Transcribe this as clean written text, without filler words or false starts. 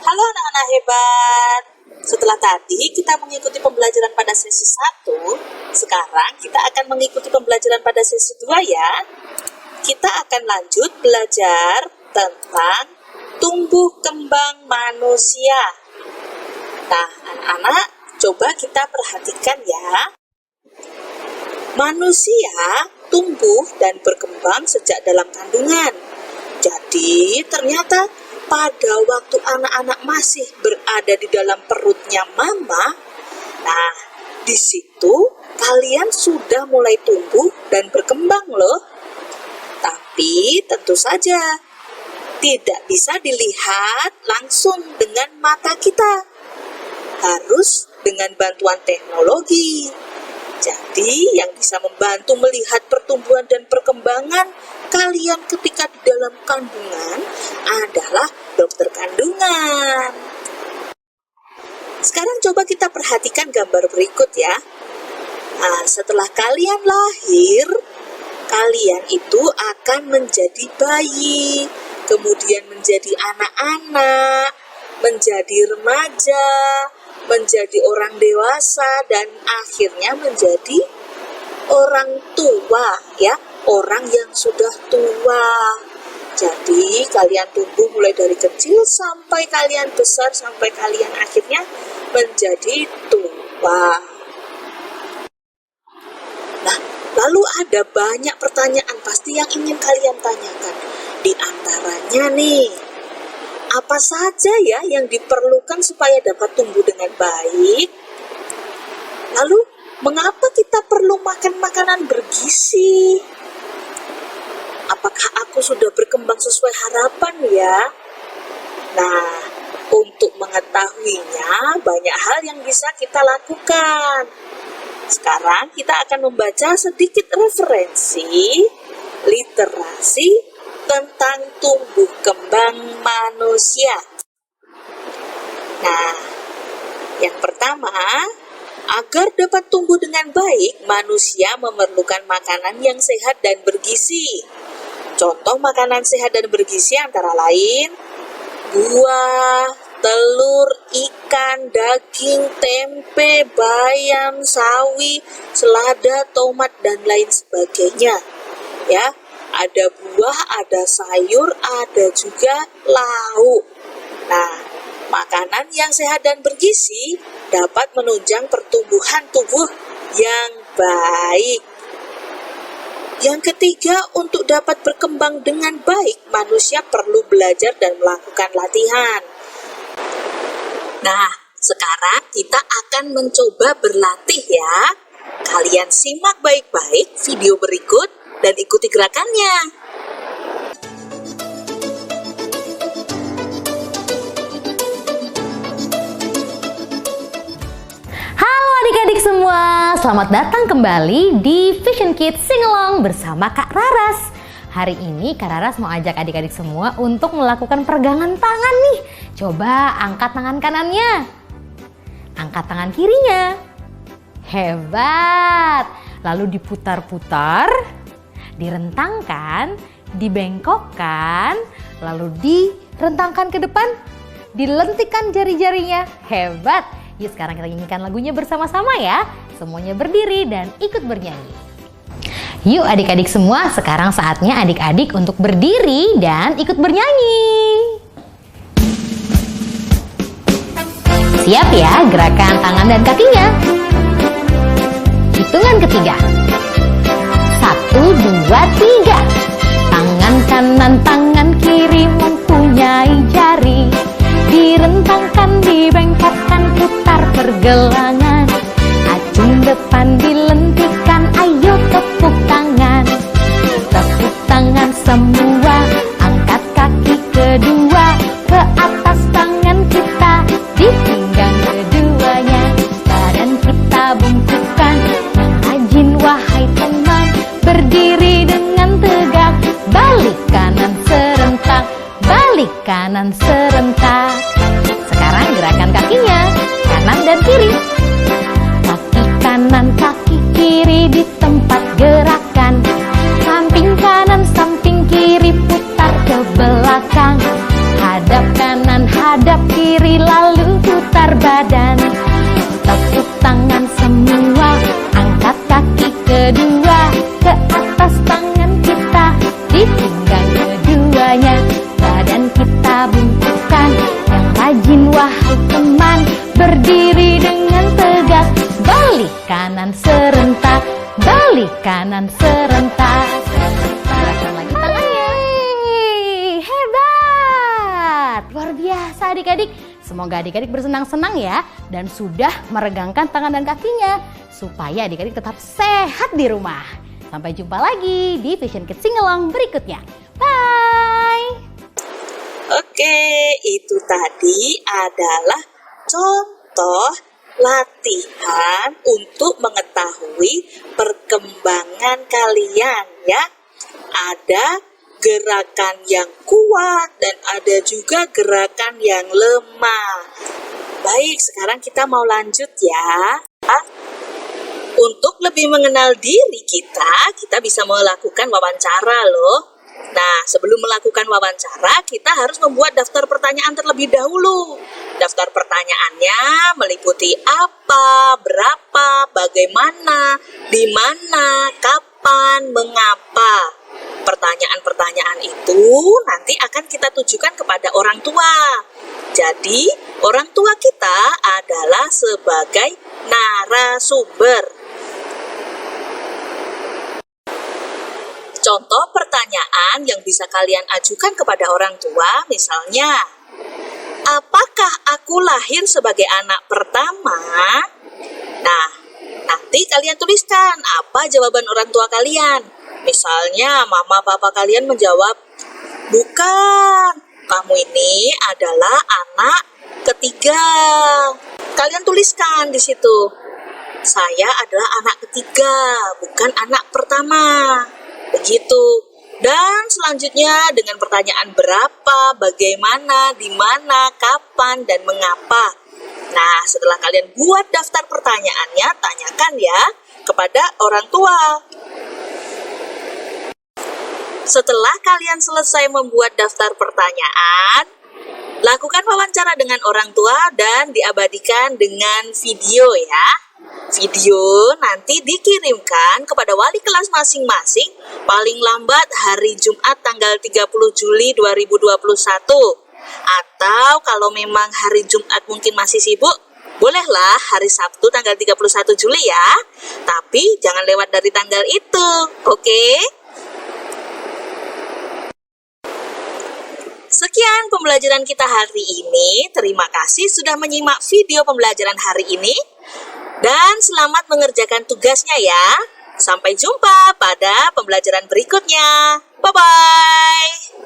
Halo anak-anak hebat. Setelah tadi kita mengikuti pembelajaran pada sesi 1, sekarang kita akan mengikuti pembelajaran pada sesi 2 ya. Kita akan lanjut belajar tentang tumbuh kembang manusia. Nah, anak-anak, coba kita perhatikan ya. Manusia tumbuh dan berkembang sejak dalam kandungan. Jadi, ternyata pada waktu anak-anak masih berada di dalam perutnya mama, nah, di situ kalian sudah mulai tumbuh dan berkembang loh. Tapi tentu saja tidak bisa dilihat langsung dengan mata kita. Harus dengan bantuan teknologi. Jadi, yang bisa membantu melihat pertumbuhan dan perkembangan kalian ketika di dalam kandungan adalah dokter kandungan. Sekarang coba kita perhatikan gambar berikut ya. Nah, setelah kalian lahir, kalian itu akan menjadi bayi, kemudian menjadi anak-anak, menjadi remaja, menjadi orang dewasa, dan akhirnya menjadi orang tua ya, orang yang sudah tua. Jadi kalian tumbuh mulai dari kecil sampai kalian besar, sampai kalian akhirnya menjadi tua. Nah, lalu ada banyak pertanyaan pasti yang ingin kalian tanyakan. Di antaranya nih, apa saja ya yang diperlukan supaya dapat tumbuh dengan baik? Lalu, mengapa kita perlu makan makanan bergizi? Apakah aku sudah berkembang sesuai harapan ya? Nah, untuk mengetahuinya, banyak hal yang bisa kita lakukan. Sekarang kita akan membaca sedikit referensi literasi tentang tumbuh kembang manusia. Nah, yang pertama, agar dapat tumbuh dengan baik, manusia memerlukan makanan yang sehat dan bergizi. Contoh makanan sehat dan bergizi antara lain buah, telur, ikan, daging, tempe, bayam, sawi, selada, tomat, dan lain sebagainya. Ya, ada buah, ada sayur, ada juga lauk. Nah, makanan yang sehat dan bergizi dapat menunjang pertumbuhan tubuh yang baik. Yang ketiga, untuk dapat berkembang dengan baik, manusia perlu belajar dan melakukan latihan. Nah, sekarang kita akan mencoba berlatih ya. Kalian simak baik-baik video berikut dan ikuti gerakannya. Halo adik-adik semua, selamat datang kembali di Vision Kids Sing Along bersama Kak Raras. Hari ini Kak Raras mau ajak adik-adik semua untuk melakukan peregangan tangan nih. Coba angkat tangan kanannya, angkat tangan kirinya. Hebat! Lalu diputar-putar, direntangkan, dibengkokkan, lalu direntangkan ke depan, dilentikkan jari-jarinya. Hebat! Yuk sekarang kita nyanyikan lagunya bersama-sama ya. Semuanya berdiri dan ikut bernyanyi. Yuk adik-adik semua, sekarang saatnya adik-adik untuk berdiri dan ikut bernyanyi. Siap ya gerakan tangan dan kakinya. Hitungan ketiga. 1, 2, 3. Tangan kanan, tangan kiri mempunyai jari. Direntangkan, dibengkokkan, putar pergelangan. Acung depan dilentikan, ayo tepuk tangan. Tepuk tangan semua, angkat kaki kedua. Ke atas tangan kita, di pinggang keduanya. Badan kita bungkukkan, menghajin wahai teman. Berdiri dengan tegak, balik kanan serentak. Balik kanan serentak. Sekarang gerakan kakinya, kanan dan kiri. Kaki kanan, kaki kiri di tempat gerakan. Samping kanan, samping kiri, putar ke belakang. Hadap kanan, hadap kiri. berdiri dengan tegak. Balik kanan serentak, balik kanan serentak. Gerakan lagi tangannya. Hebat! Luar biasa adik-adik. Semoga adik-adik bersenang-senang ya dan sudah meregangkan tangan dan kakinya supaya adik-adik tetap sehat di rumah. Sampai jumpa lagi di Vision Kids Singalong berikutnya. Bye! Oke, itu tadi adalah contoh latihan untuk mengetahui perkembangan kalian ya. Ada gerakan yang kuat dan ada juga gerakan yang lemah. Baik, sekarang kita mau lanjut ya. Untuk lebih mengenal diri kita bisa melakukan wawancara loh. Nah, sebelum melakukan wawancara, kita harus membuat daftar pertanyaan terlebih dahulu. Daftar pertanyaannya meliputi apa, berapa, bagaimana, di mana, kapan, mengapa. Pertanyaan-pertanyaan itu nanti akan kita tujukan kepada orang tua. Jadi, orang tua kita adalah sebagai narasumber. Contoh pertanyaan yang bisa kalian ajukan kepada orang tua, misalnya, apakah aku lahir sebagai anak pertama? Nah, nanti kalian tuliskan apa jawaban orang tua kalian. Misalnya, mama papa kalian menjawab, bukan, kamu ini adalah anak ketiga. Kalian tuliskan di situ, saya adalah anak ketiga, bukan anak pertama. Begitu. Dan selanjutnya dengan pertanyaan berapa, bagaimana, di mana, kapan, dan mengapa. Nah, setelah kalian buat daftar pertanyaannya, tanyakan ya kepada orang tua. Setelah kalian selesai membuat daftar pertanyaan, lakukan wawancara dengan orang tua dan diabadikan dengan video ya. Video nanti dikirimkan kepada wali kelas masing-masing paling lambat hari Jumat tanggal 30 Juli 2021. Atau kalau memang hari Jumat mungkin masih sibuk, bolehlah hari Sabtu tanggal 31 Juli ya. Tapi jangan lewat dari tanggal itu, oke? Sekian pembelajaran kita hari ini. Terima kasih sudah menyimak video pembelajaran hari ini. Dan selamat mengerjakan tugasnya ya. Sampai jumpa pada pembelajaran berikutnya. Bye-bye.